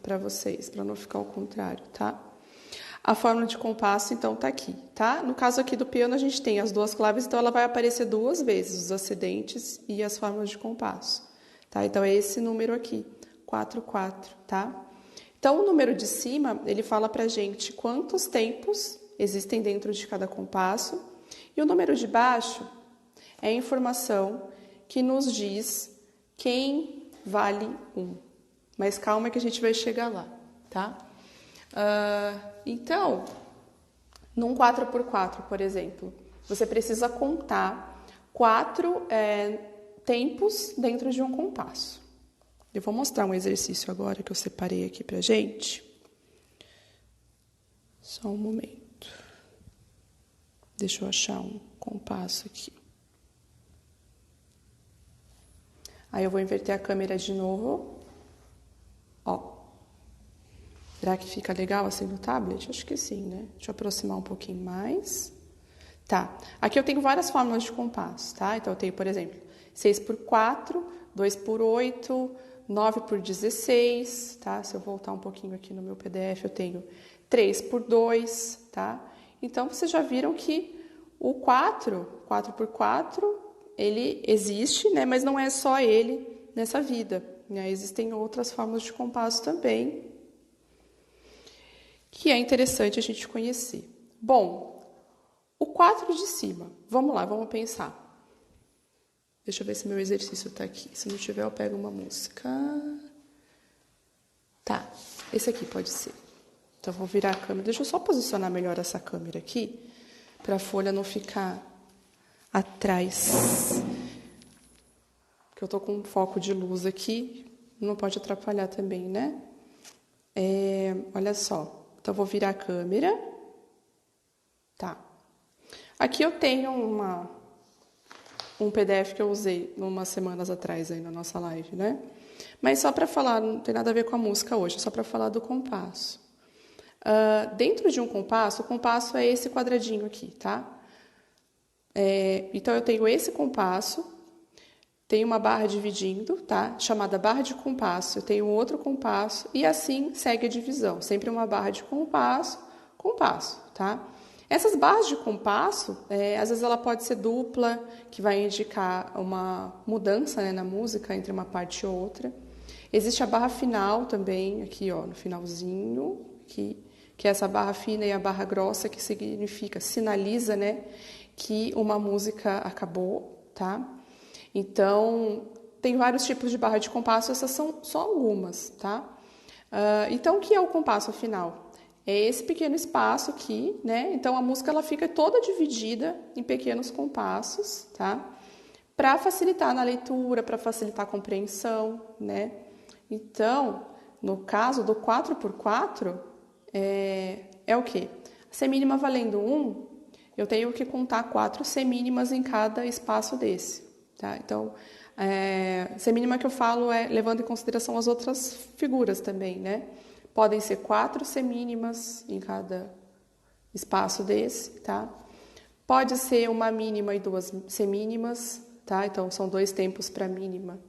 para vocês, para não ficar ao contrário, tá? A fórmula de compasso, então, tá aqui, tá? No caso aqui do piano, a gente tem as duas claves, então ela vai aparecer duas vezes, os acidentes e as fórmulas de compasso, tá? Então, é esse número aqui, 4, 4, tá? Então, o número de cima, ele fala pra gente quantos tempos existem dentro de cada compasso, e o número de baixo é a informação que nos diz quem vale 1. Mas calma que a gente vai chegar lá, tá? Então, num 4x4, por exemplo, você precisa contar 4 tempos dentro de um compasso. Eu vou mostrar um exercício agora que eu separei aqui pra gente. Só um momento. Deixa eu achar um compasso aqui. Aí eu vou inverter a câmera de novo. Ó. Será que fica legal assim no tablet? Acho que sim, né? Deixa eu aproximar um pouquinho mais. Tá. Aqui eu tenho várias fórmulas de compasso, tá? Então eu tenho, por exemplo, 6x4, 2x8, 9x16, tá? Se eu voltar um pouquinho aqui no meu PDF, eu tenho 3x2, tá? Então, vocês já viram que o 4x4, ele existe, né? Mas não é só ele nessa vida, né? Existem outras formas de compasso também, que é interessante a gente conhecer. Bom, o 4 de cima, vamos lá, vamos pensar. Deixa eu ver se meu exercício tá aqui. Se não tiver, eu pego uma música. Tá, esse aqui pode ser. Então, eu vou virar a câmera. Deixa eu só posicionar melhor essa câmera aqui, para a folha não ficar atrás. Porque eu tô com um foco de luz aqui, não pode atrapalhar também, né? Olha só. Então, eu vou virar a câmera. Tá. Aqui eu tenho um PDF que eu usei umas semanas atrás aí na nossa live, né? Mas só para falar, não tem nada a ver com a música hoje, só para falar do compasso. Dentro de um compasso, o compasso é esse quadradinho aqui, tá? Então, eu tenho esse compasso, tenho uma barra dividindo, tá? Chamada barra de compasso, eu tenho outro compasso, e assim segue a divisão. Sempre uma barra de compasso, compasso, tá? Essas barras de compasso, às vezes ela pode ser dupla, que vai indicar uma mudança, né, na música entre uma parte e outra. Existe a barra final também, aqui ó, no finalzinho, que é essa barra fina e a barra grossa, que significa, sinaliza, né, que uma música acabou, tá? Então, tem vários tipos de barra de compasso, essas são só algumas, tá? Então, o que é o compasso final? É esse pequeno espaço aqui, né? Então, a música ela fica toda dividida em pequenos compassos, tá? Para facilitar na leitura, para facilitar a compreensão, né? Então, no caso do 4x4, é o quê? A semínima valendo 1, eu tenho que contar 4 semínimas em cada espaço desse, tá? Então, semínima que eu falo levando em consideração as outras figuras também, né? Podem ser 4 semínimas em cada espaço desse, tá? Pode ser uma mínima e 2 semínimas, tá? Então, são 2 tempos para mínima.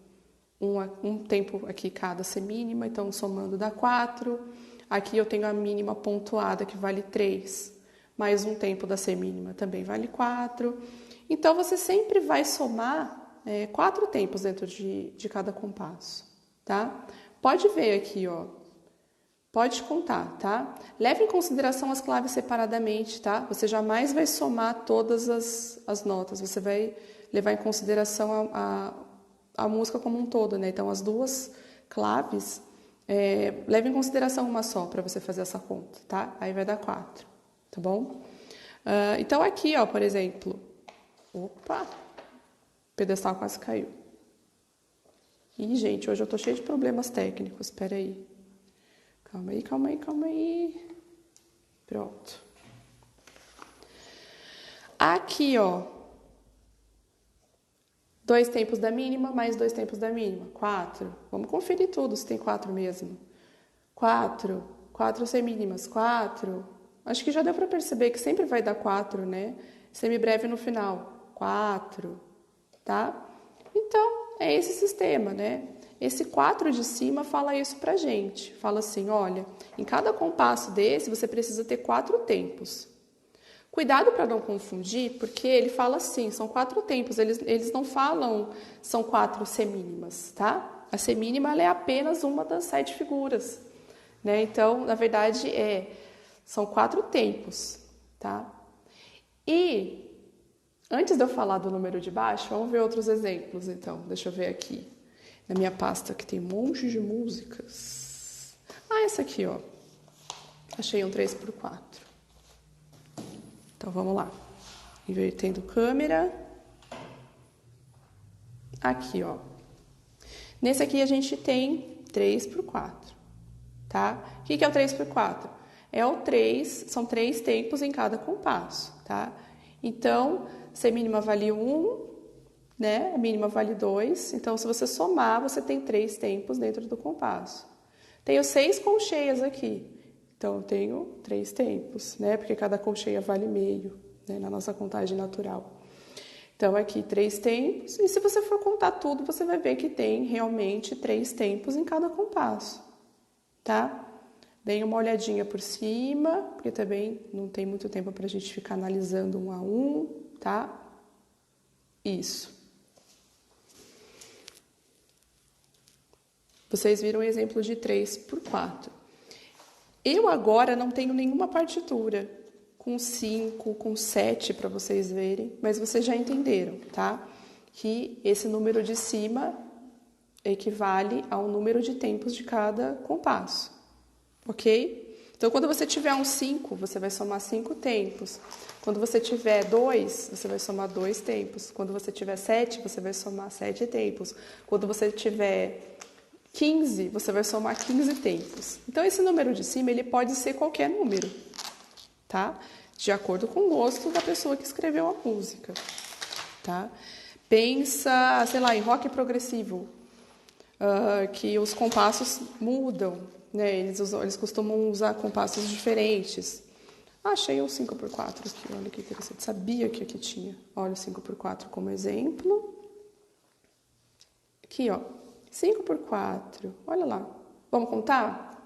Um tempo aqui cada semínima, então somando dá 4. Aqui eu tenho a mínima pontuada, que vale 3. Mais um tempo da semínima também vale 4. Então, você sempre vai somar 4 tempos dentro de cada compasso, tá? Pode ver aqui, ó. Pode contar, tá? Leve em consideração as claves separadamente, tá? Você jamais vai somar todas as notas. Você vai levar em consideração a música como um todo, né? Então, as duas claves, leve em consideração uma só para você fazer essa conta, tá? Aí vai dar 4, tá bom? Então, aqui, ó, por exemplo... Opa! O pedestal quase caiu. Ih, gente, hoje eu tô cheia de problemas técnicos. Espera aí. Calma aí, calma aí, calma aí. Pronto. Aqui, ó. 2 tempos da mínima, mais 2 tempos da mínima. 4. Vamos conferir tudo, se tem 4 mesmo. 4. 4 semínimas. 4. Acho que já deu para perceber que sempre vai dar 4, né? Semibreve no final. 4. Tá? Então, é esse sistema, né? Esse 4 de cima fala isso pra gente. Fala assim, olha, em cada compasso desse você precisa ter 4 tempos. Cuidado para não confundir, porque ele fala assim, são 4 tempos, eles não falam são 4 semínimas, tá? A semínima ela é apenas uma das 7 figuras, né? Então, na verdade, são 4 tempos, tá? E, antes de eu falar do número de baixo, vamos ver outros exemplos, então. Deixa eu ver aqui, na minha pasta que tem um monte de músicas. Essa aqui, ó. Achei um 3x4. Então, vamos lá. Invertendo câmera. Aqui, ó. Nesse aqui a gente tem 3x4, tá? O que é o 3x4? São 3 tempos em cada compasso, tá? Então, semínima vale 1, né? A mínima vale 2. Então, se você somar, você tem 3 tempos dentro do compasso. Tenho 6 colcheias aqui. Então, eu tenho 3 tempos, né? Porque cada colcheia vale meio, né? Na nossa contagem natural. Então, aqui 3 tempos. E se você for contar tudo, você vai ver que tem realmente 3 tempos em cada compasso, tá? Deem uma olhadinha por cima, porque também não tem muito tempo para a gente ficar analisando um a um, tá? Isso. Vocês viram o exemplo de 3x4. Eu agora não tenho nenhuma partitura com 5, com 7 para vocês verem, mas vocês já entenderam, tá? Que esse número de cima equivale ao número de tempos de cada compasso, ok? Então, quando você tiver um 5, você vai somar 5 tempos. Quando você tiver 2, você vai somar 2 tempos. Quando você tiver 7, você vai somar 7 tempos. Quando você tiver 15, você vai somar 15 tempos. Então, esse número de cima, ele pode ser qualquer número, tá? De acordo com o gosto da pessoa que escreveu a música, tá? Pensa, sei lá, em rock progressivo, que os compassos mudam, né? Eles costumam usar compassos diferentes. Achei um 5x4 aqui, olha que interessante. Sabia que aqui tinha. Olha o 5x4 como exemplo. Aqui, ó. 5x4, olha lá. Vamos contar?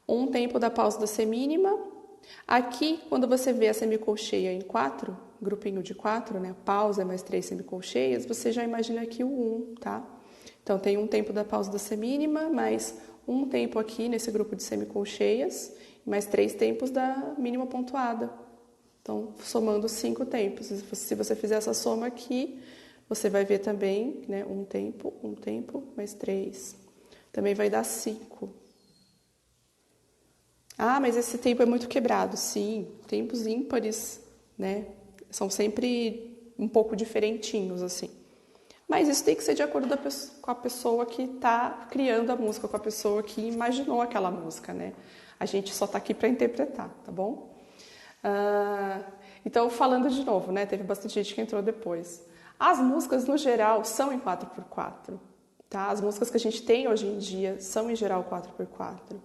Um tempo da pausa da semínima. Aqui, quando você vê a semicolcheia em 4, grupinho de 4, né? Pausa mais 3 semicolcheias, você já imagina aqui o 1, tá? Então, tem um tempo da pausa da semínima, mais um tempo aqui nesse grupo de semicolcheias, mais 3 tempos da mínima pontuada. Então, somando 5 tempos. Se você fizer essa soma aqui, você vai ver também, né, um tempo, mais 3. Também vai dar 5. Ah, mas esse tempo é muito quebrado. Sim, tempos ímpares, né, são sempre um pouco diferentinhos, assim. Mas isso tem que ser de acordo com a pessoa que está criando a música, com a pessoa que imaginou aquela música, né? A gente só está aqui para interpretar, tá bom? Então, falando de novo, né? Teve bastante gente que entrou depois. As músicas, no geral, são em 4x4, tá? As músicas que a gente tem hoje em dia são, em geral, 4x4.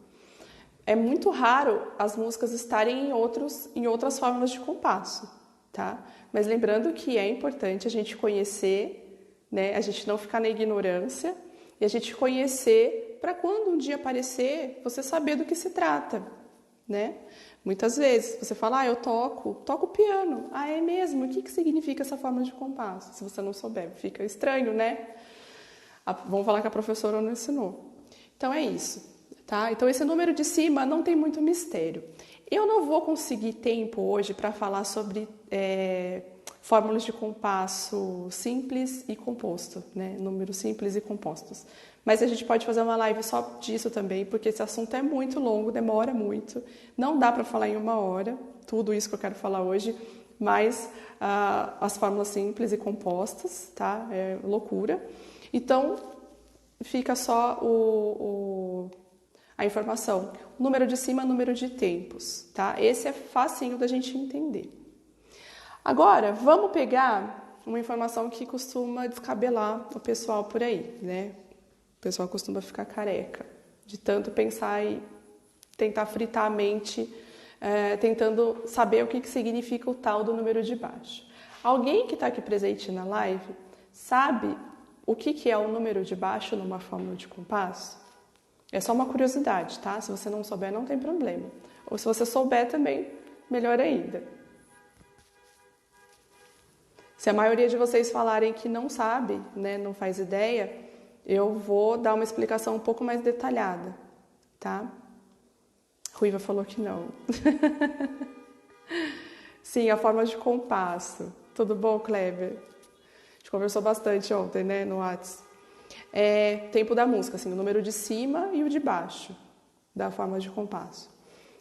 É muito raro as músicas estarem em outras fórmulas de compasso, tá? Mas lembrando que é importante a gente conhecer, né? A gente não ficar na ignorância e a gente conhecer para quando um dia aparecer, você saber do que se trata, né? Muitas vezes você fala, eu toco piano. Ah, é mesmo? O que significa essa forma de compasso? Se você não souber, fica estranho, né? Vamos falar que a professora não ensinou. Então é isso, tá? Então esse número de cima não tem muito mistério. Eu não vou conseguir tempo hoje para falar sobre fórmulas de compasso simples e composto, né? Números simples e compostos. Mas a gente pode fazer uma live só disso também, porque esse assunto é muito longo, demora muito. Não dá para falar em 1 hora, tudo isso que eu quero falar hoje, mas as fórmulas simples e compostas, tá? É loucura. Então, fica só a informação. O número de cima, número de tempos, tá? Esse é facinho da gente entender. Agora, vamos pegar uma informação que costuma descabelar o pessoal por aí, né? O pessoal costuma ficar careca de tanto pensar e tentar fritar a mente, tentando saber o que significa o tal do número de baixo. Alguém que está aqui presente na live sabe o que é o número de baixo numa fórmula de compasso? É só uma curiosidade, tá? Se você não souber, não tem problema. Ou se você souber também, melhor ainda. Se a maioria de vocês falarem que não sabe, né, não faz ideia, eu vou dar uma explicação um pouco mais detalhada, tá? Ruiva falou que não. Sim, a forma de compasso. Tudo bom, Kleber? A gente conversou bastante ontem, né, no WhatsApp. É tempo da música, assim, o número de cima e o de baixo da forma de compasso.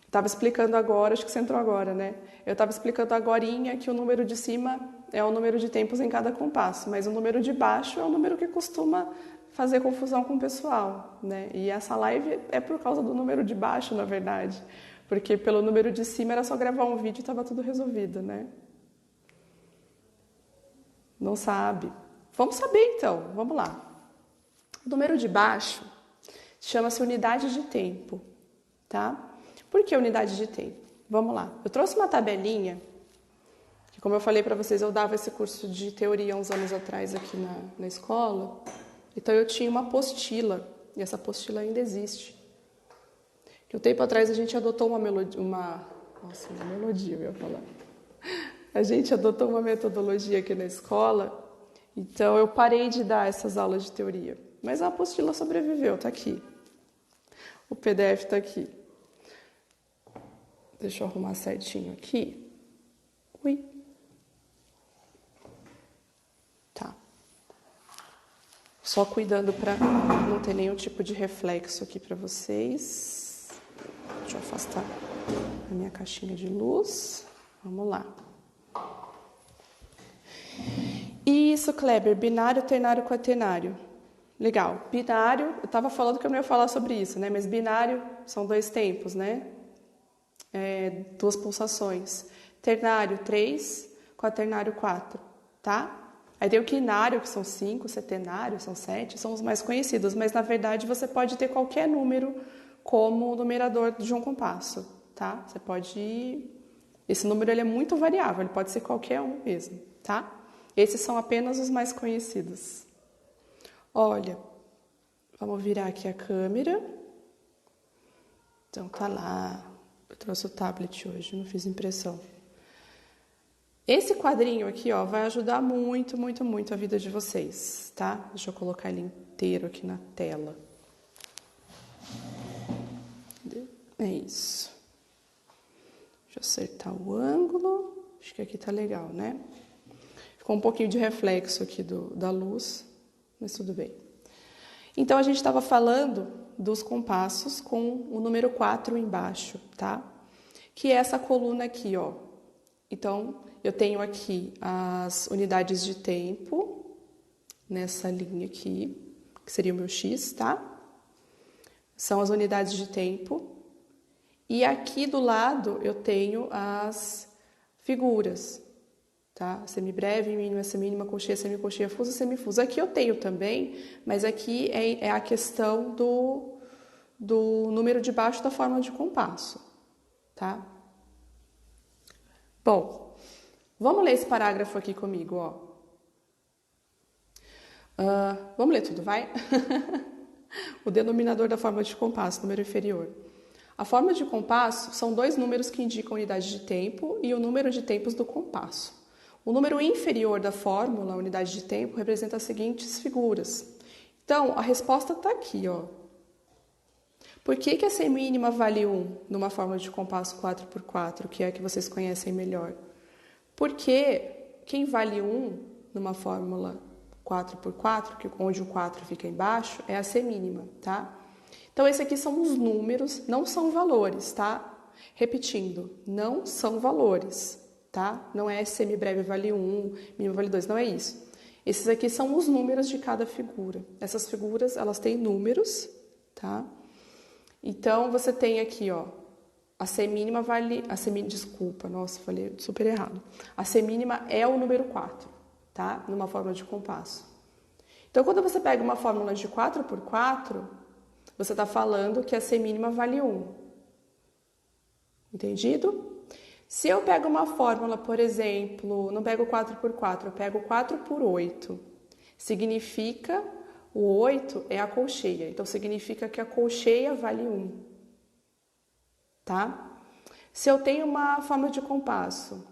Estava explicando agora, acho que você entrou agora, né? Eu estava explicando agorinha que o número de cima é o número de tempos em cada compasso, mas o número de baixo é o número que costuma fazer confusão com o pessoal, né? E essa live é por causa do número de baixo, na verdade, porque pelo número de cima era só gravar um vídeo e estava tudo resolvido, né? Não sabe? Vamos saber então, vamos lá. O número de baixo chama-se unidade de tempo, tá? Por que unidade de tempo? Vamos lá. Eu trouxe uma tabelinha, que como eu falei para vocês, eu dava esse curso de teoria uns anos atrás aqui na escola. Então eu tinha uma apostila, e essa apostila ainda existe. Que um tempo atrás a gente adotou uma melodia, eu ia falar. A gente adotou uma metodologia aqui na escola, então eu parei de dar essas aulas de teoria. Mas a apostila sobreviveu, tá aqui. O PDF tá aqui. Deixa eu arrumar certinho aqui. Ui. Tá. Só cuidando para não ter nenhum tipo de reflexo aqui para vocês. Deixa eu afastar a minha caixinha de luz. Vamos lá. Isso, Kleber, binário, ternário, quaternário. Legal. Binário, eu estava falando que eu não ia falar sobre isso, né? Mas binário são 2 tempos, né? 2 pulsações. Ternário, 3, quaternário, 4, tá? Aí tem o quinário, que são 5, setenário, são 7, são os mais conhecidos, mas na verdade você pode ter qualquer número como numerador de um compasso, tá? Você pode... Esse número ele é muito variável, ele pode ser qualquer um mesmo, tá? Esses são apenas os mais conhecidos. Olha, vamos virar aqui a câmera. Então tá lá. Eu trouxe o tablet hoje, não fiz impressão. Esse quadrinho aqui, ó, vai ajudar muito, muito, muito a vida de vocês, tá? Deixa eu colocar ele inteiro aqui na tela. É isso. Deixa eu acertar o ângulo. Acho que aqui tá legal, né? Ficou um pouquinho de reflexo aqui da luz, mas tudo bem. Então, a gente estava falando dos compassos com o número 4 embaixo, tá? Que é essa coluna aqui, ó. Então, eu tenho aqui as unidades de tempo, nessa linha aqui, que seria o meu X, tá? São as unidades de tempo. E aqui do lado eu tenho as figuras, tá? Semibreve, mínima, semínima, cocheia, semicocheia, fusa, semifusa. Aqui eu tenho também, mas aqui é a questão do número de baixo da forma de compasso, tá? Bom, vamos ler esse parágrafo aqui comigo, ó. Vamos ler tudo, vai? O denominador da forma de compasso, número inferior. A forma de compasso são 2 números que indicam a unidade de tempo e o número de tempos do compasso. O número inferior da fórmula, a unidade de tempo, representa as seguintes figuras. Então, a resposta está aqui, ó. Por que a semínima vale 1 numa fórmula de compasso 4x4, que é a que vocês conhecem melhor? Porque quem vale 1 numa fórmula 4x4, onde o 4 fica embaixo, é a semínima, tá? Então, esses aqui são os números, não são valores, tá? Repetindo, não são valores, tá? Não é semibreve vale 1, mínimo vale 2, não é isso. Esses aqui são os números de cada figura. Essas figuras, elas têm números, tá? Então, você tem aqui, ó, a semínima vale... Desculpa, nossa, falei super errado. A semínima é o número 4, tá? Numa fórmula de compasso. Então, quando você pega uma fórmula de 4x4, você está falando que a semínima vale 1. Entendido? Se eu pego uma fórmula, por exemplo, não pego 4x4, eu pego 4x8. Significa, o 8 é a colcheia, então significa que a colcheia vale 1, tá? Se eu tenho uma forma de compasso,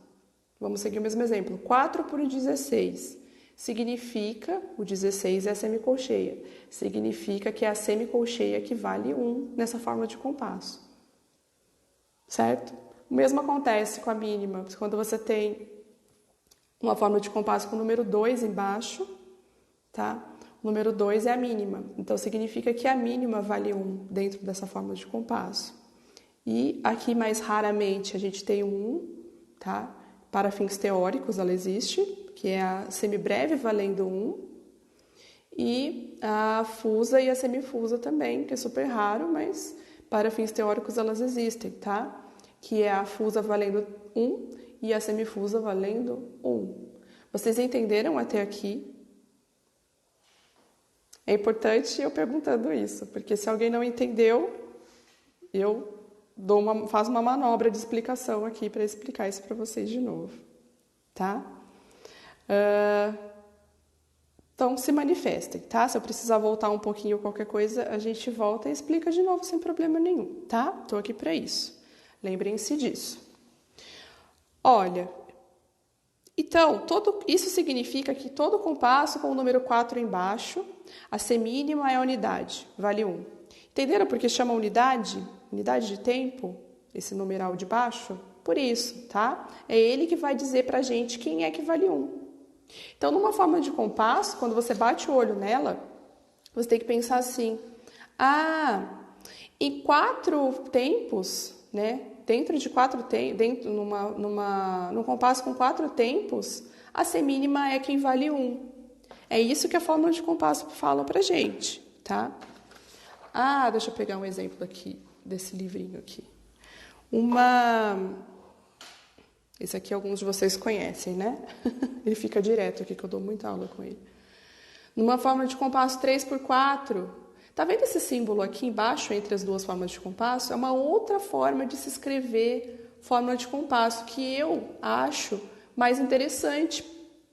vamos seguir o mesmo exemplo, 4 por 16, significa, o 16 é a semicolcheia, significa que é a semicolcheia que vale 1 nessa forma de compasso, certo? O mesmo acontece com a mínima, quando você tem uma forma de compasso com o número 2 embaixo, tá? O número 2 é a mínima, então significa que a mínima vale 1 dentro dessa forma de compasso. E aqui, mais raramente, a gente tem um 1, tá? Para fins teóricos, ela existe, que é a semibreve valendo 1, e a fusa e a semifusa também, que é super raro, mas para fins teóricos elas existem, tá? Que é a fusa valendo 1 e a semifusa valendo 1. Vocês entenderam até aqui? É importante eu perguntando isso, porque se alguém não entendeu, eu faço uma manobra de explicação aqui para explicar isso para vocês de novo, tá? Então, se manifestem, tá? Se eu precisar voltar um pouquinho qualquer coisa, a gente volta e explica de novo sem problema nenhum, tá? Tô aqui para isso. Lembrem-se disso. Olha, então, isso significa que todo compasso com o número 4 embaixo, a semínima é a unidade, vale 1. Entenderam por que chama unidade? Unidade de tempo, esse numeral de baixo? Por isso, tá? É ele que vai dizer pra gente quem é que vale 1. Então, numa forma de compasso, quando você bate o olho nela, você tem que pensar assim, em 4 tempos, né? Dentro de 4 tempos, num compasso com 4 tempos, a semínima é quem vale 1. É isso que a fórmula de compasso fala pra gente, tá? Deixa eu pegar um exemplo aqui, desse livrinho aqui. Esse aqui alguns de vocês conhecem, né? Ele fica direto aqui, que eu dou muita aula com ele. Numa forma de compasso 3x4, tá vendo esse símbolo aqui embaixo, entre as duas formas de compasso? É uma outra forma de se escrever fórmula de compasso, que eu acho mais interessante,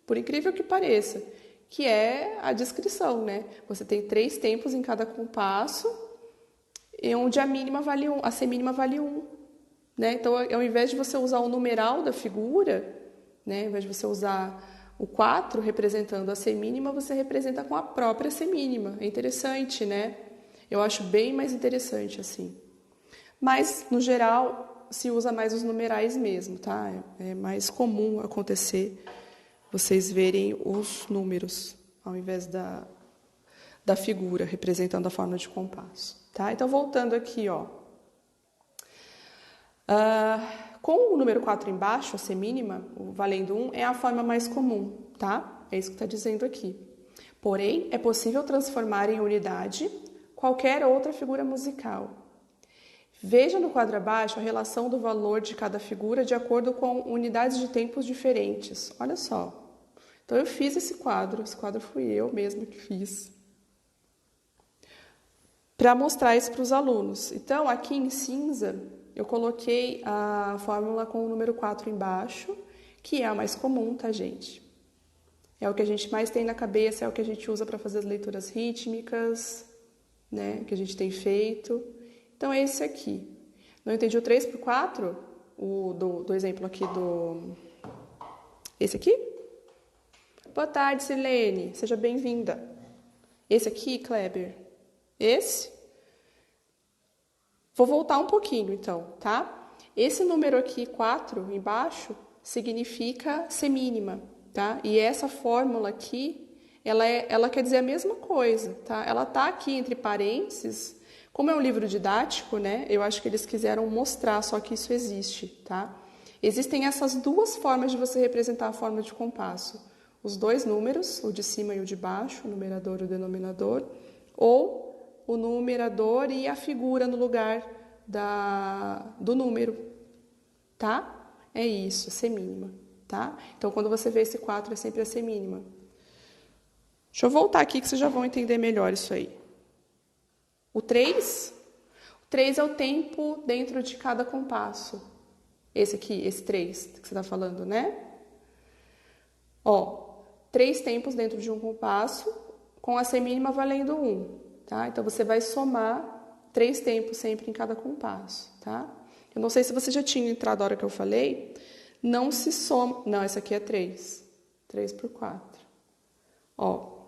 por incrível que pareça, que é a descrição, né? Você tem 3 tempos em cada compasso, onde a mínima vale 1, a semínima vale 1. Né? Então, ao invés de você usar o numeral da figura, né? Ao invés de você usar o 4 representando a semínima, você representa com a própria semínima. É interessante, né? Eu acho bem mais interessante assim. Mas, no geral, se usa mais os numerais mesmo, tá? É mais comum acontecer vocês verem os números ao invés da figura representando a forma de compasso, tá? Então, voltando aqui, ó. Com o número 4 embaixo, a semínima, o valendo 1, é a forma mais comum, tá? É isso que está dizendo aqui. Porém, é possível transformar em unidade qualquer outra figura musical. Veja no quadro abaixo a relação do valor de cada figura de acordo com unidades de tempos diferentes. Olha só. Então, eu fiz esse quadro fui eu mesma que fiz, para mostrar isso para os alunos. Então, aqui em cinza, eu coloquei a fórmula com o número 4 embaixo, que é a mais comum, tá, gente? É o que a gente mais tem na cabeça, é o que a gente usa para fazer as leituras rítmicas, né, que a gente tem feito. Então, é esse aqui. Não entendi o 3x4? Do exemplo aqui do... Esse aqui? Boa tarde, Silene. Seja bem-vinda. Esse aqui, Kleber? Esse? Vou voltar um pouquinho, então, tá? Esse número aqui, 4, embaixo, significa semínima, tá? E essa fórmula aqui, ela quer dizer a mesma coisa, tá? Ela tá aqui entre parênteses. Como é um livro didático, né? Eu acho que eles quiseram mostrar só que isso existe, tá? Existem essas duas formas de você representar a forma de compasso. Os dois números, o de cima e o de baixo, o numerador e o denominador, ou o numerador e a figura no lugar do número, tá? É isso, semínima, tá? Então, quando você vê esse 4, é sempre a semínima. Deixa eu voltar aqui que vocês já vão entender melhor isso aí. O 3 é o tempo dentro de cada compasso. Esse aqui, esse 3 que você está falando, né? Ó, 3 tempos dentro de um compasso, com a semínima valendo 1, tá? Então, você vai somar 3 tempos sempre em cada compasso, tá? Eu não sei se você já tinha entrado na hora que eu falei, não se soma... Não, essa aqui é 3. 3 por 4. Ó,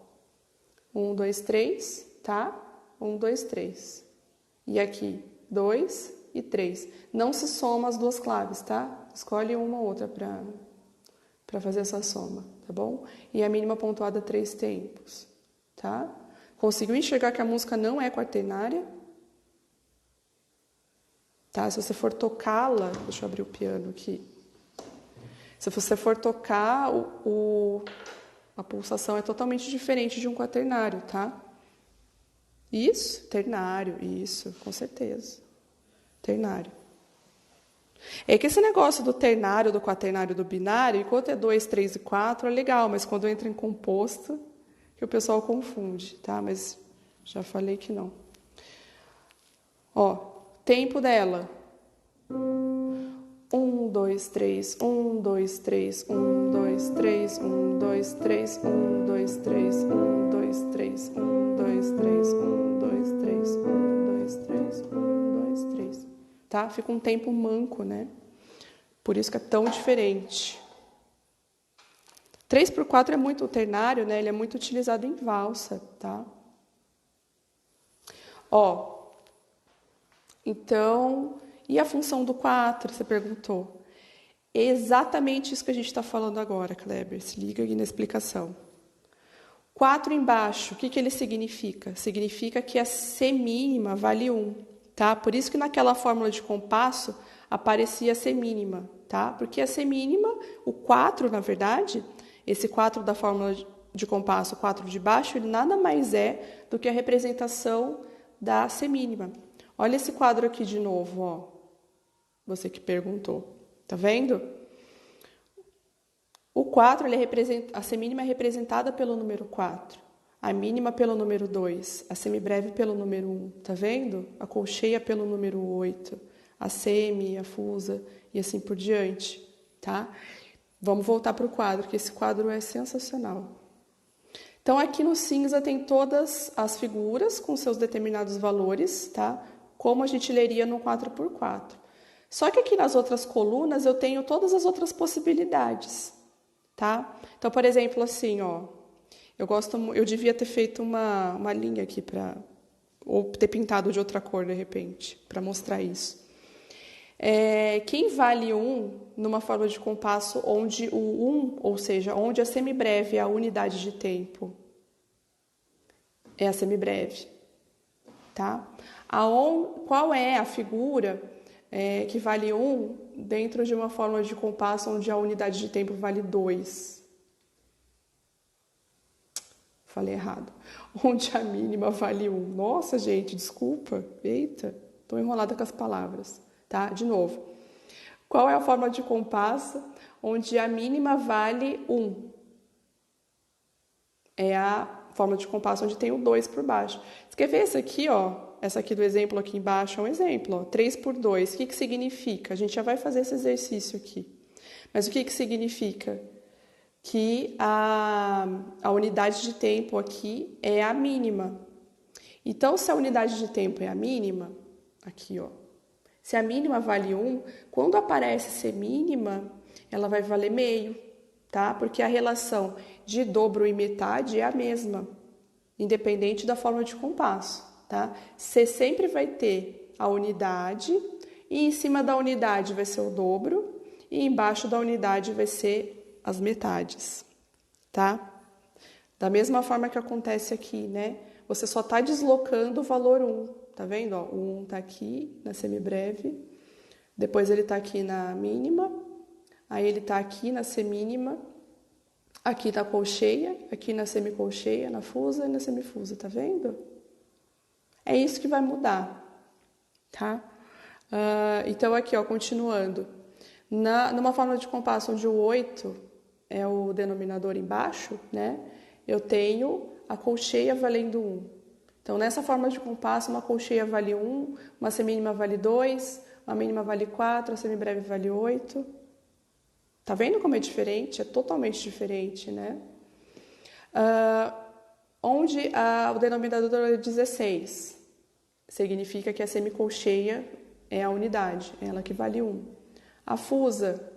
1, 2, 3, tá? 1, 2, 3. E aqui, 2 e 3. Não se soma as duas claves, tá? Escolhe uma ou outra para fazer essa soma, tá bom? E a mínima pontuada 3 tempos, tá? Conseguiu enxergar que a música não é quaternária? Tá? Se você for tocá-la... Deixa eu abrir o piano aqui. Se você for tocar, a pulsação é totalmente diferente de um quaternário, tá? Isso, ternário, isso, com certeza. Ternário. É que esse negócio do ternário, do quaternário, do binário, enquanto é 2, 3 e 4, é legal, mas quando entra em composto, que o pessoal confunde, tá? Mas já falei que não. Ó, tempo dela. 1, 2, 3, 1, 2, 3, 1, 2, 3, 1, 2, 3, 1, 2, 3, 1, 2, 3, 1, 2, 3, 1, 2, 3, 1, 2, 3, 1, 2, 3. Tá? Fica um tempo manco, né? Por isso que é tão diferente. 3 por 4 é muito ternário, né? Ele é muito utilizado em valsa, tá? Ó, então, e a função do 4, você perguntou? É exatamente isso que a gente está falando agora, Kleber. Se liga aqui na explicação. 4 embaixo, o que ele significa? Significa que a semínima vale 1, tá? Por isso que naquela fórmula de compasso aparecia a semínima, tá? Porque a semínima, o 4, na verdade, esse 4 da fórmula de compasso, o 4 de baixo, ele nada mais é do que a representação da semínima. Olha esse quadro aqui de novo, ó. Você que perguntou. Tá vendo? O 4, a semínima é representada pelo número 4, a mínima pelo número 2, a semibreve pelo número 1, tá vendo? A colcheia pelo número 8, a semi, a fusa e assim por diante, tá? Vamos voltar para o quadro, que esse quadro é sensacional. Então, aqui no cinza tem todas as figuras com seus determinados valores, tá? Como a gente leria no 4x4. Só que aqui nas outras colunas eu tenho todas as outras possibilidades, tá? Então, por exemplo, assim, ó, eu devia ter feito uma linha aqui ou ter pintado de outra cor de repente, para mostrar isso. Quem vale 1 numa forma de compasso onde o 1, ou seja, onde a semibreve é a unidade de tempo, é a semibreve, tá? Qual é a figura que vale 1 dentro de uma forma de compasso onde a unidade de tempo vale 2? Falei errado. Onde a mínima vale 1. Nossa, gente, desculpa. Eita, estou enrolada com as palavras. Tá? De novo. Qual é a forma de compasso onde a mínima vale 1? É a forma de compasso onde tem o 2 por baixo. Você quer ver essa aqui, ó? Essa aqui do exemplo aqui embaixo é um exemplo, ó. 3 por 2. O que significa? A gente já vai fazer esse exercício aqui. Mas o que significa? Que a unidade de tempo aqui é a mínima. Então, se a unidade de tempo é a mínima, aqui, ó. Se a mínima vale 1, quando aparece semínima, ela vai valer meio, tá? Porque a relação de dobro e metade é a mesma, independente da forma de compasso, tá? Você sempre vai ter a unidade, e em cima da unidade vai ser o dobro, e embaixo da unidade vai ser as metades, tá? Da mesma forma que acontece aqui, né? Você só está deslocando o valor 1, tá vendo? Ó, o 1 está aqui na semibreve, depois ele está aqui na mínima, aí ele está aqui na semínima, aqui na colcheia, aqui na semicolcheia, na fusa e na semifusa, tá vendo? É isso que vai mudar, tá? Então aqui, ó, continuando. Numa forma de compasso onde o 8 é o denominador embaixo, né? Eu tenho a colcheia valendo 1. Então, nessa forma de compasso, uma colcheia vale 1, uma semínima vale 2, uma mínima vale 4, a semibreve vale 8. Tá vendo como é diferente? É totalmente diferente, né? Onde o denominador é 16, significa que a semicolcheia é a unidade, ela que vale 1. A fusa,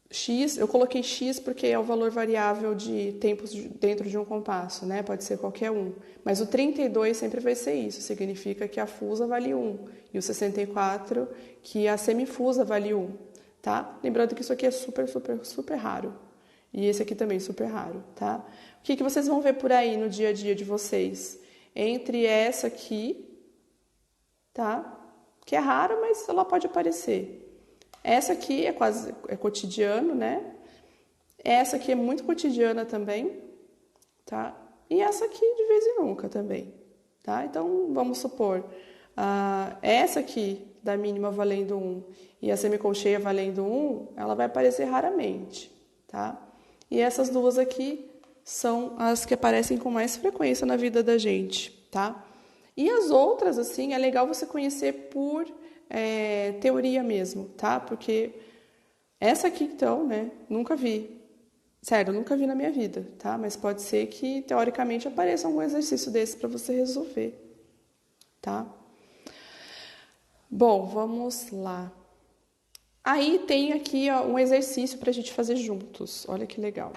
x, eu coloquei x porque é o valor variável de tempos dentro de um compasso, né? Pode ser qualquer um. Mas o 32 sempre vai ser isso, significa que a fusa vale 1. E o 64, que a semifusa vale 1, tá? Lembrando que isso aqui é super, super, super raro. E esse aqui também super raro, tá? O que vocês vão ver por aí no dia a dia de vocês? Entre essa aqui, tá? Que é rara, mas ela pode aparecer. Essa aqui é cotidiano, né? Essa aqui é muito cotidiana também, tá? E essa aqui de vez em nunca também, tá? Então, vamos supor, essa aqui da mínima valendo 1 e a semicolcheia valendo 1, ela vai aparecer raramente, tá? E essas duas aqui são as que aparecem com mais frequência na vida da gente, tá? E as outras, assim, é legal você conhecer por teoria mesmo, tá? Porque essa aqui, então, né, nunca vi. Sério, nunca vi na minha vida, tá? Mas pode ser que, teoricamente, apareça algum exercício desse para você resolver, tá? Bom, vamos lá. Aí tem aqui um exercício para a gente fazer juntos. Olha que legal.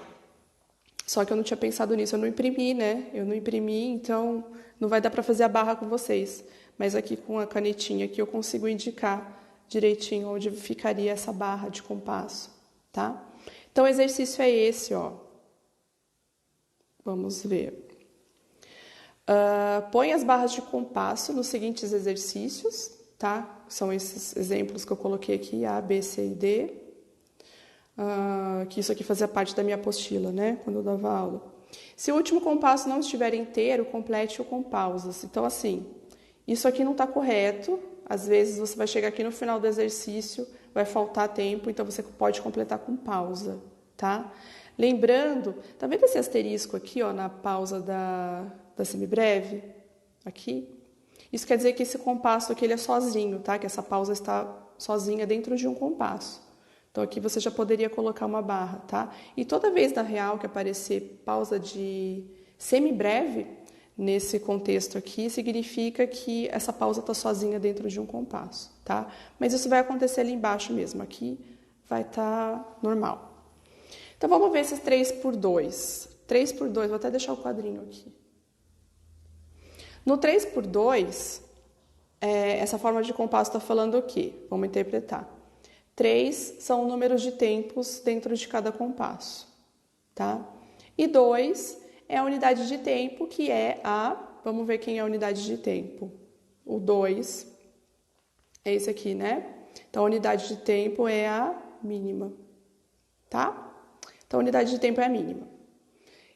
Só que eu não tinha pensado nisso, eu não imprimi, né? Eu não imprimi, então não vai dar para fazer a barra com vocês. Mas aqui com a canetinha aqui eu consigo indicar direitinho onde ficaria essa barra de compasso, tá? Então o exercício é esse, ó. Vamos ver. Põe as barras de compasso nos seguintes exercícios, tá? São esses exemplos que eu coloquei aqui, A, B, C e D. Que isso aqui fazia parte da minha apostila, né? Quando eu dava aula. Se o último compasso não estiver inteiro, complete-o com pausas. Então, assim, isso aqui não está correto. Às vezes você vai chegar aqui no final do exercício, vai faltar tempo, então você pode completar com pausa, tá? Lembrando, tá vendo esse asterisco aqui, ó, na pausa da semibreve? Aqui? Isso quer dizer que esse compasso aqui ele é sozinho, tá? Que essa pausa está sozinha dentro de um compasso. Então, aqui você já poderia colocar uma barra, tá? E toda vez na real que aparecer pausa de semibreve, nesse contexto aqui, significa que essa pausa está sozinha dentro de um compasso, tá? Mas isso vai acontecer ali embaixo mesmo, aqui vai estar normal. Então, vamos ver esses 3x2. 3x2, vou até deixar o quadrinho aqui. No 3x2, essa forma de compasso está falando o quê? Vamos interpretar. 3 são números de tempos dentro de cada compasso, tá? E 2 é a unidade de tempo, que é vamos ver quem é a unidade de tempo. O 2 é esse aqui, né? Então, a unidade de tempo é a mínima, tá? Então, a unidade de tempo é a mínima.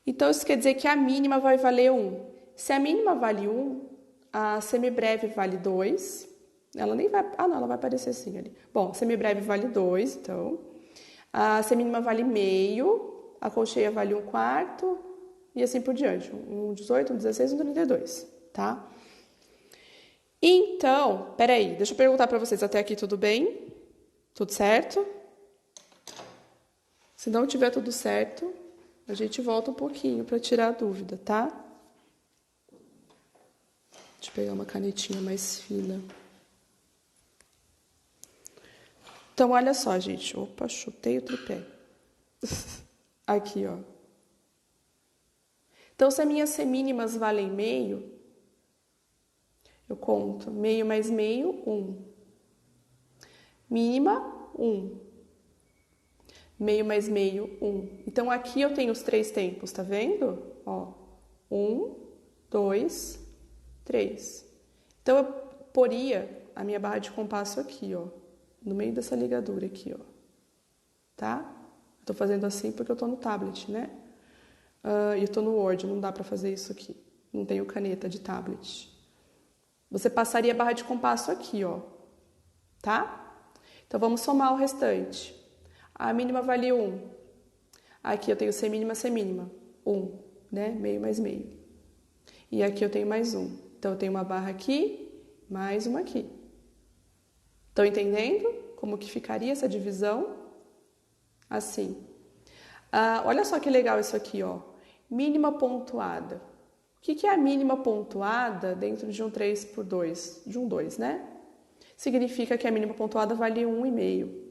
Então, isso quer dizer que a mínima vai valer 1. Se a mínima vale 1, a semibreve vale 2. Ela nem vai... não, ela vai aparecer assim ali. Bom, a semibreve vale 2, então. A semínima vale meio, a colcheia vale 1/4 e assim por diante. 1/18, 1/16, 1/32, tá? Então, peraí, deixa eu perguntar para vocês, até aqui tudo bem? Tudo certo? Se não tiver tudo certo, a gente volta um pouquinho para tirar a dúvida, tá? Deixa eu pegar uma canetinha mais fina. Então, olha só, gente. Opa, chutei o tripé. Aqui, ó. Então, se as minhas semínimas valem meio, eu conto meio mais meio, 1. Mínima, 1. Meio mais meio, 1. Então, aqui eu tenho os 3 tempos, tá vendo? Ó, 1, 2, 3. Então, eu poria a minha barra de compasso aqui, ó. No meio dessa ligadura aqui, ó. Tá? Tô fazendo assim porque eu tô no tablet, né? E eu tô no Word, não dá pra fazer isso aqui. Não tenho caneta de tablet. Você passaria a barra de compasso aqui, ó. Tá? Então, vamos somar o restante. A mínima vale 1. Aqui eu tenho semínima, semínima. 1, né? Meio mais meio. E aqui eu tenho mais 1. Então, eu tenho uma barra aqui, mais uma aqui. Estão entendendo como que ficaria essa divisão? Assim. Olha só que legal isso aqui, ó. Mínima pontuada. O que é a mínima pontuada dentro de um 3 por 2? De um 2, né? Significa que a mínima pontuada vale 1,5.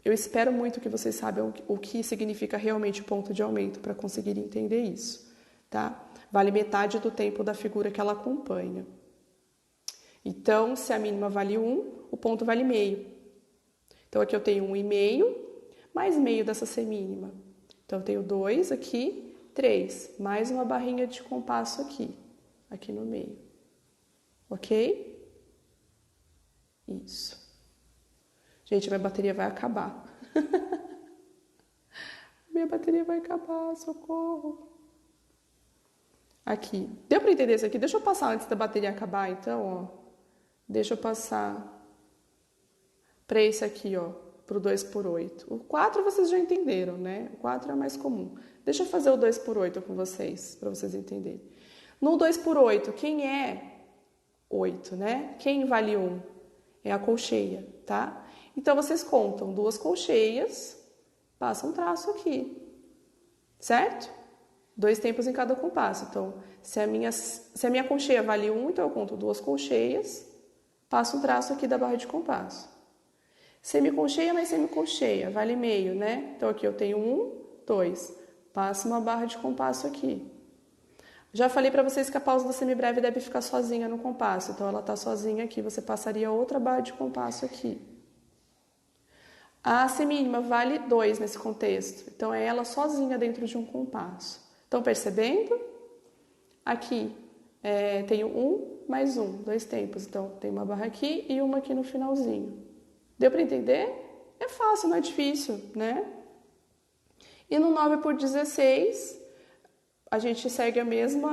Eu espero muito que vocês saibam o que significa realmente ponto de aumento para conseguir entender isso, tá? Vale metade do tempo da figura que ela acompanha. Então, se a mínima vale 1, o ponto vale meio. Então, aqui eu tenho 1,5 mais meio dessa semínima. Então, eu tenho 2 aqui, 3, mais uma barrinha de compasso aqui no meio. Ok? Isso. Gente, minha bateria vai acabar. Minha bateria vai acabar, socorro. Aqui. Deu para entender isso aqui? Deixa eu passar antes da bateria acabar, então, ó. Deixa eu passar para esse aqui, ó, para o 2 por 8. O 4 vocês já entenderam, né? O 4 é mais comum. Deixa eu fazer o 2 por 8 com vocês, para vocês entenderem. No 2 por 8, quem é 8, né? Quem vale 1? É a colcheia, tá? Então, vocês contam 2 colcheias, passam um traço aqui, certo? 2 tempos em cada compasso. Então, se a minha colcheia vale 1, então eu conto 2 colcheias, passo um traço aqui da barra de compasso. Semicolcheia mais semicolcheia, vale meio, né? Então, aqui eu tenho 1, 2. Passo uma barra de compasso aqui. Já falei para vocês que a pausa da semibreve deve ficar sozinha no compasso. Então, ela está sozinha aqui, você passaria outra barra de compasso aqui. A semínima vale 2 nesse contexto. Então, é ela sozinha dentro de um compasso. Estão percebendo? Aqui, tenho 1 mais 1, 2 tempos. Então, tem uma barra aqui e uma aqui no finalzinho. Deu para entender? É fácil, não é difícil, né? E no 9 por 16, a gente segue o mesmo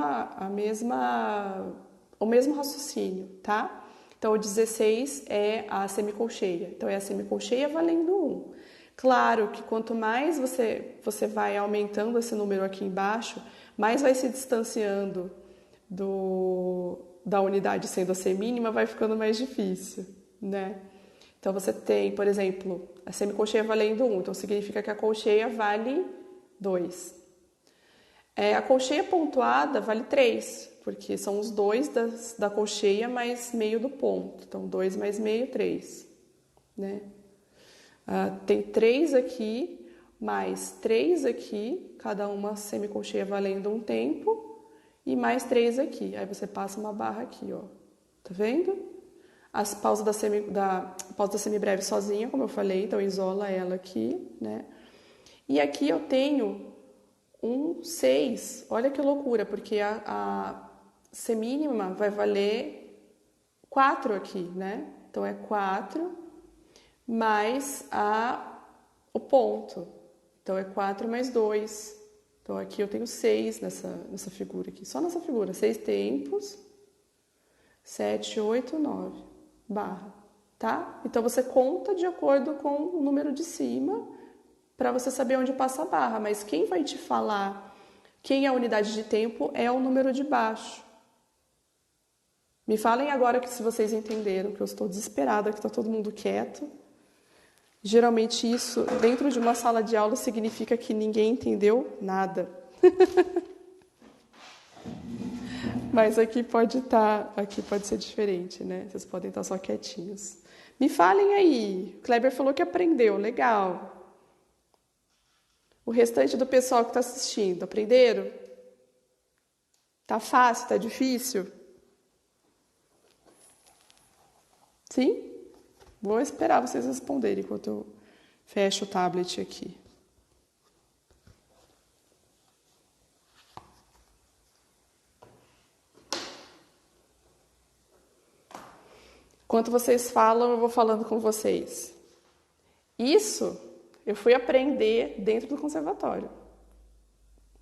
raciocínio, tá? Então, o 16 é a semicolcheia. Então, é a semicolcheia valendo 1. Claro que quanto mais você vai aumentando esse número aqui embaixo, mais vai se distanciando da unidade sendo a semínima, vai ficando mais difícil, né? Então, você tem, por exemplo, a semicolcheia valendo 1. Então, significa que a colcheia vale 2. A colcheia pontuada vale 3, porque são os 2 da colcheia mais meio do ponto. Então, 2 mais meio, 3. Né? Tem 3 aqui, mais 3 aqui, cada uma semicolcheia valendo um tempo, e mais 3 aqui. Aí você passa uma barra aqui, ó. Tá vendo? A pausa da semibreve sozinha, como eu falei, então isola ela aqui, né? E aqui eu tenho um 6, olha que loucura, porque a semínima vai valer 4 aqui, né? Então, é 4 mais o ponto. Então, é 4 mais 2. Então, aqui eu tenho 6 nessa figura aqui, só nessa figura. 6 tempos, 7, 8, 9, barra, tá? Então, você conta de acordo com o número de cima, para você saber onde passa a barra, mas quem vai te falar quem é a unidade de tempo é o número de baixo. Me falem agora que se vocês entenderam, que eu estou desesperada, que está todo mundo quieto. Geralmente isso, dentro de uma sala de aula, significa que ninguém entendeu nada. Mas aqui pode ser diferente, né? Vocês podem estar só quietinhos. Me falem aí. O Kleber falou que aprendeu, legal. O restante do pessoal que está assistindo, aprenderam? Tá fácil? Tá difícil? Sim? Vou esperar vocês responderem enquanto eu fecho o tablet aqui. Enquanto vocês falam, eu vou falando com vocês. Isso eu fui aprender dentro do conservatório.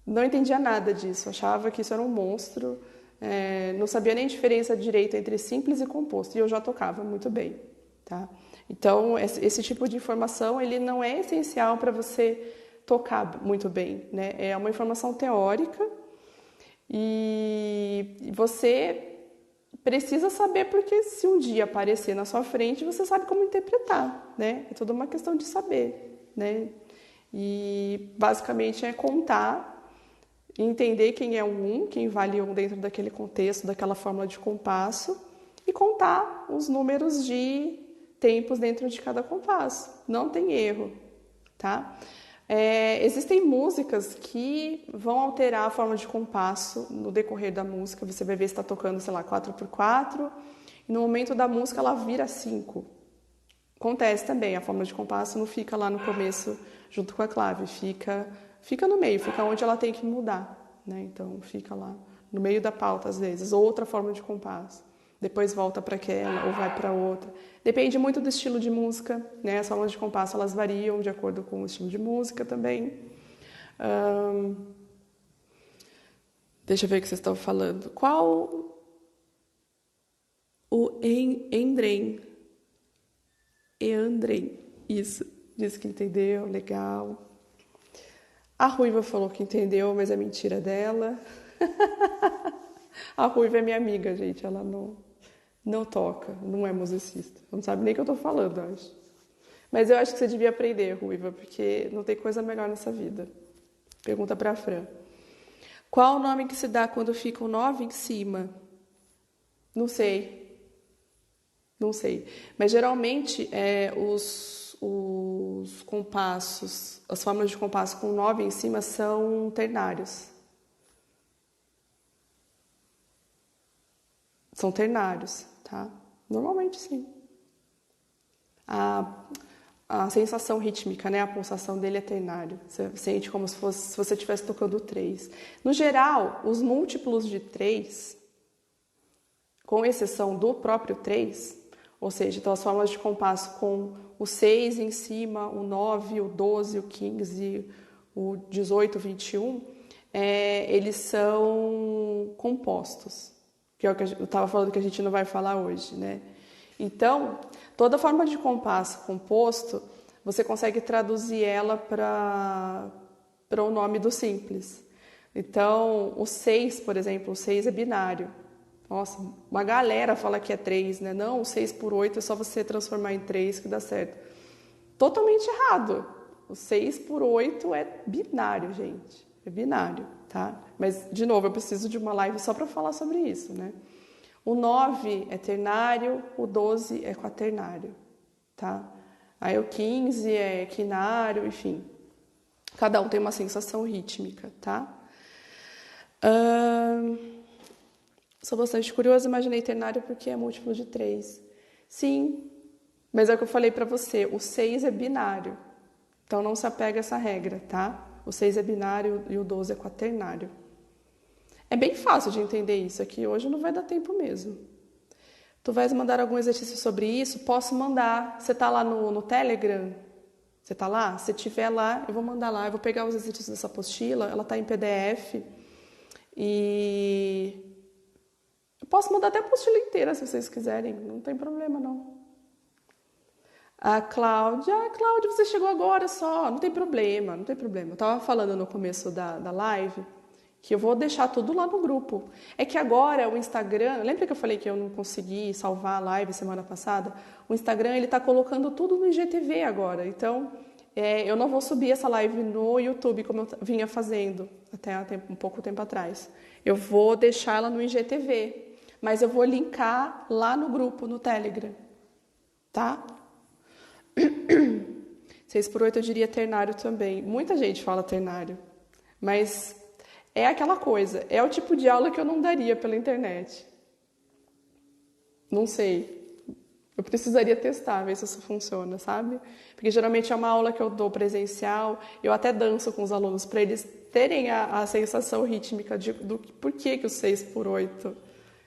Não entendia nada disso, achava que isso era um monstro, não sabia nem a diferença direito entre simples e composto, e eu já tocava muito bem. Tá? Então, esse tipo de informação ele não é essencial para você tocar muito bem. Né? É uma informação teórica e você precisa saber, porque se um dia aparecer na sua frente, você sabe como interpretar. Né? É toda uma questão de saber. Né? E basicamente é contar entender quem é o 1, quem vale 1 dentro daquele contexto, daquela fórmula de compasso, e contar os números de tempos dentro de cada compasso. Não tem erro, tá? Existem músicas que vão alterar a forma de compasso no decorrer da música. Você vai ver se está tocando, sei lá, 4x4, e no momento da música ela vira 5. Acontece também, a forma de compasso não fica lá no começo junto com a clave, fica no meio, fica onde ela tem que mudar, né? Então fica lá no meio da pauta às vezes, ou outra forma de compasso. Depois volta para aquela ou vai para outra. Depende muito do estilo de música, né? As formas de compasso elas variam de acordo com o estilo de música também. Deixa eu ver o que vocês estão falando. Qual o Endrem? Eandrem, isso. Disse que entendeu, legal. A Ruiva falou que entendeu, mas é mentira dela. A Ruiva é minha amiga, gente. Ela não toca, não é musicista. Não sabe nem o que eu tô falando, eu acho. Mas eu acho que você devia aprender, Ruiva, porque não tem coisa melhor nessa vida. Pergunta pra Fran. Qual o nome que se dá quando fica o 9 em cima? Não sei. Não sei. Mas geralmente os compassos, as formas de compasso com 9 em cima são ternários. São ternários, tá? Normalmente sim. A sensação rítmica, né? A pulsação dele é ternário. Você sente como se você estivesse tocando 3. No geral, os múltiplos de 3, com exceção do próprio 3, ou seja, então as formas de compasso com o 6 em cima, o 9, o 12, o 15, o 18, o 21, eles são compostos, que é o que eu estava falando que a gente não vai falar hoje, né? Então, toda forma de compasso composto, você consegue traduzir ela para o nome do simples. Então, o 6, por exemplo, o 6 é binário. Nossa, uma galera fala que é 3, né? Não, o 6 por 8 é só você transformar em 3 que dá certo. Totalmente errado. O 6 por 8 é binário, gente. É binário, tá? Mas, de novo, eu preciso de uma live só para falar sobre isso, né? O 9 é ternário, o 12 é quaternário, tá? Aí o 15 é quinário, enfim. Cada um tem uma sensação rítmica, tá? Sou bastante curiosa, imaginei ternário porque é múltiplo de 3. Sim, mas é o que eu falei para você, o 6 é binário. Então não se apega a essa regra, tá? O 6 é binário e o 12 é quaternário. É bem fácil de entender isso aqui, hoje não vai dar tempo mesmo. Tu vais mandar algum exercício sobre isso? Posso mandar. Você tá lá no Telegram? Você tá lá? Se tiver lá, eu vou mandar lá. Eu vou pegar os exercícios dessa apostila, ela tá em PDF. E eu posso mandar até a apostila inteira se vocês quiserem, não tem problema não. A Cláudia, você chegou agora só, não tem problema, não tem problema. Eu tava falando no começo da live que eu vou deixar tudo lá no grupo. É que agora o Instagram, lembra que eu falei que eu não consegui salvar a live semana passada? O Instagram, ele tá colocando tudo no IGTV agora, então eu não vou subir essa live no YouTube como eu vinha fazendo até um pouco tempo atrás. Eu vou deixar ela no IGTV, mas eu vou linkar lá no grupo, no Telegram, tá? 6 por 8 eu diria ternário também. Muita gente fala ternário, mas é aquela coisa, é o tipo de aula que eu não daria pela internet. Não sei. Eu precisaria testar, ver se isso funciona, sabe? Porque geralmente é uma aula que eu dou presencial, eu até danço com os alunos para eles terem a sensação rítmica do porquê que o 6 por 8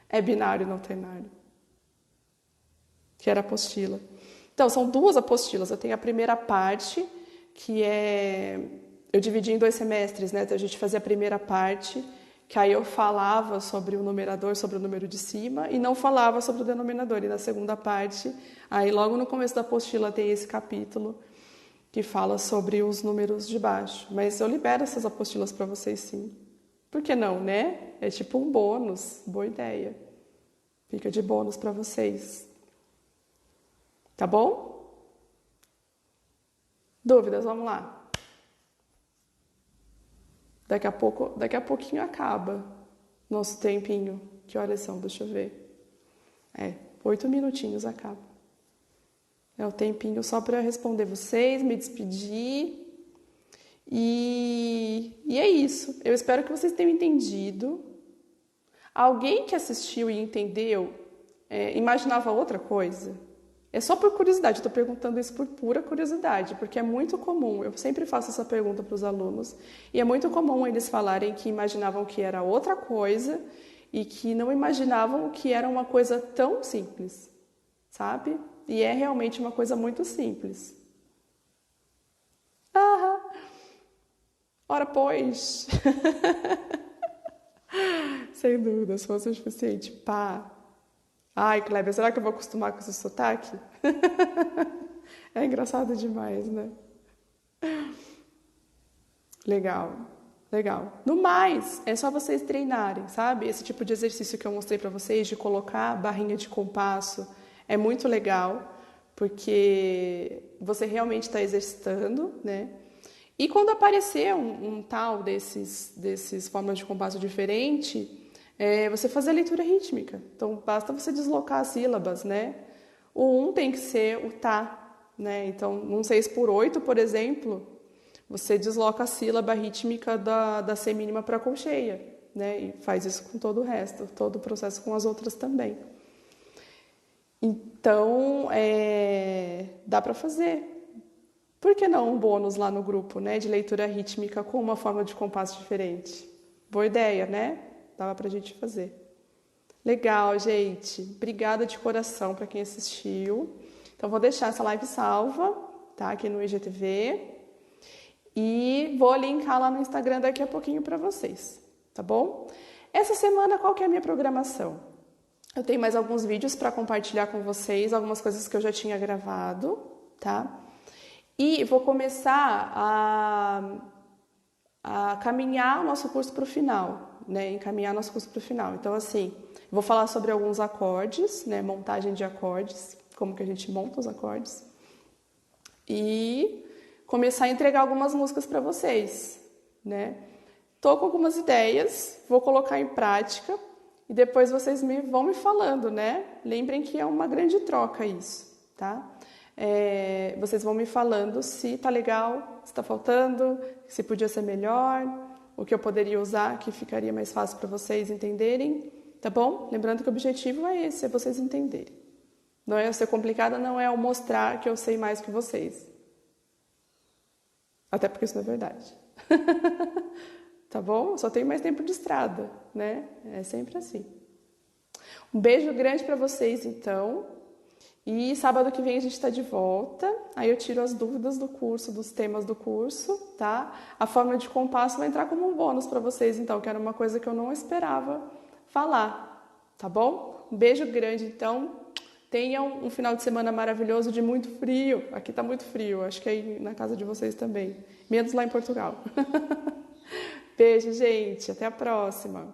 é binário e não ternário. Que era a apostila. Então, são duas apostilas. Eu tenho a primeira parte, que eu dividi em 2 semestres, né? Então, a gente fazia a primeira parte, que aí eu falava sobre o numerador, sobre o número de cima, e não falava sobre o denominador. E na segunda parte, aí logo no começo da apostila tem esse capítulo que fala sobre os números de baixo. Mas eu libero essas apostilas para vocês, sim. Por que não, né? É tipo um bônus. Boa ideia. Fica de bônus para vocês. Tá bom? Dúvidas? Vamos lá. Daqui a pouquinho acaba nosso tempinho. Que horas são? Deixa eu ver. 8 minutinhos acaba. É o tempinho só para responder vocês, me despedir. E é isso. Eu espero que vocês tenham entendido. Alguém que assistiu e entendeu, imaginava outra coisa? É só por curiosidade, estou perguntando isso por pura curiosidade, porque é muito comum, eu sempre faço essa pergunta para os alunos, e é muito comum eles falarem que imaginavam que era outra coisa e que não imaginavam que era uma coisa tão simples, sabe? E é realmente uma coisa muito simples. Ora pois! Sem dúvida, se fosse o suficiente, pá! Ai, Kleber, será que eu vou acostumar com esse sotaque? É engraçado demais, né? Legal, legal. No mais, é só vocês treinarem, sabe? Esse tipo de exercício que eu mostrei para vocês, de colocar a barrinha de compasso, é muito legal, porque você realmente está exercitando, né? E quando aparecer um tal desses formas de compasso diferente, você fazer a leitura rítmica. Então, basta você deslocar as sílabas, né? O tem que ser o tá, né? Então, num 6/8, por exemplo, você desloca a sílaba rítmica da semínima para a colcheia, né? E faz isso com todo o resto, todo o processo com as outras também. Então, dá para fazer. Por que não um bônus lá no grupo, né? De leitura rítmica com uma forma de compasso diferente? Boa ideia, né? Dava pra gente fazer. Legal, gente. Obrigada de coração para quem assistiu. Então, vou deixar essa live salva, tá? Aqui no IGTV. E vou linkar lá no Instagram daqui a pouquinho para vocês, tá bom? Essa semana, qual que é a minha programação? Eu tenho mais alguns vídeos para compartilhar com vocês, algumas coisas que eu já tinha gravado, tá? E vou começar a caminhar o nosso curso para o final, né? Encaminhar nosso curso para o final. Então, assim, vou falar sobre alguns acordes, né? Montagem de acordes, como que a gente monta os acordes. E começar a entregar algumas músicas para vocês, né? Tô com algumas ideias, vou colocar em prática e depois vocês vão me falando, né? Lembrem que é uma grande troca isso, tá? Vocês vão me falando se tá legal, se tá faltando, se podia ser melhor, o que eu poderia usar que ficaria mais fácil para vocês entenderem, tá bom? Lembrando que o objetivo é esse, é vocês entenderem. Não é eu ser complicada, não é eu mostrar que eu sei mais que vocês. Até porque isso não é verdade. Tá bom? Eu só tenho mais tempo de estrada, né? É sempre assim. Um beijo grande para vocês, então. E sábado que vem a gente está de volta. Aí eu tiro as dúvidas do curso, dos temas do curso, tá? A forma de compasso vai entrar como um bônus para vocês, então, que era uma coisa que eu não esperava falar, tá bom? Um beijo grande, então. Tenham um final de semana maravilhoso de muito frio. Aqui está muito frio, acho que aí na casa de vocês também. Menos lá em Portugal. Beijo, gente. Até a próxima.